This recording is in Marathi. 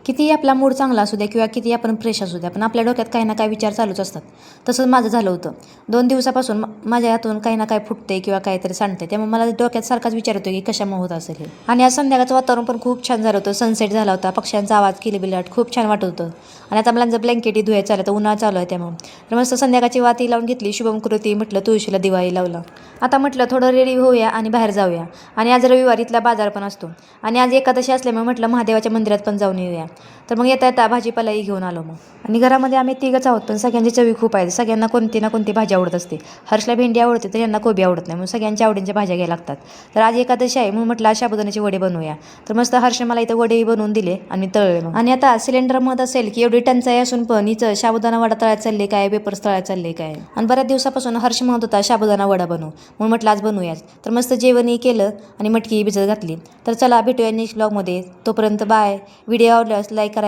कितीही आपला मूड चांगला असू द्या किंवा किती आपण फ्रेश असू द्या, पण आपल्या डोक्यात काही ना काही विचार चालूच असतात. तसंच माझं झालं होतं. 2 दिवसापासून माझ्या हातून काही ना काही फुटते किंवा काहीतरी सांडते. त्यामुळे मला डोक्यात सारखाच विचार येतो की कशामुळे होत असेल हे. आणि आज संध्याकाळचं वातावरण पण खूप छान झालं होतं. सनसेट झाला होता. पक्ष्यांचा आवाज, किलबिलाट खूप छान वाटत होतं. आणि आता मुलांचं ब्लँकेटही धुवायचं चाललं तर उन्हाळा चालू आहे त्यामुळे. तर मस्त संध्याकाळची वाती लावून घेतली. शुभम करोती म्हटलं, तुळशीला दिवाळी लावला. आता म्हटलं थोडं रेडी होऊया आणि बाहेर जाऊया. आणि आज रविवार इथला बाजार पण असतो. आणि आज एकादशी असल्यामुळे म्हटलं महादेवाच्या मंदिरात पण जाऊन येऊया. तर मग येता येता भाजीपालाही घेऊन आलो मग. आणि घरामध्ये आम्ही तिघंच आहोत, पण सगळ्यांची चवी खूप आहे. सगळ्यांना कोणती ना कोणती भाजी आवडत असते. हर्षला भेंडी आवडते तर यांना कोबी आवडत नाही. मग सगळ्यांच्या आवडीच्या भाज्या घ्यायला लागतात. तर आज एकादशी आहे म्हणून म्हटलं आज साबुदाण्याचे वडे बनवूया. तर मस्त हर्ष मला इथं वडेही बनवून दिले आणि तळले मग. आणि आता सिलेंडर मत असेल की एवढी टंचाई असून पण हिचं साबुदाणा वडा तळायला चालले काय, वेपर्स तळायला चालले काय. आणि बऱ्याच दिवसापासून हर्ष म्हणत होता साबुदाणा वडा बनवू, म्हणून म्हटलं आज बनवूयाच. तर मस्त जेवणही केलं आणि मटकीही भिजत घातली. तर चला भेटूया नेक्स्ट व्लॉगमध्ये. तोपर्यंत बाय. व्हिडिओ आवडल्यास लाईक करा.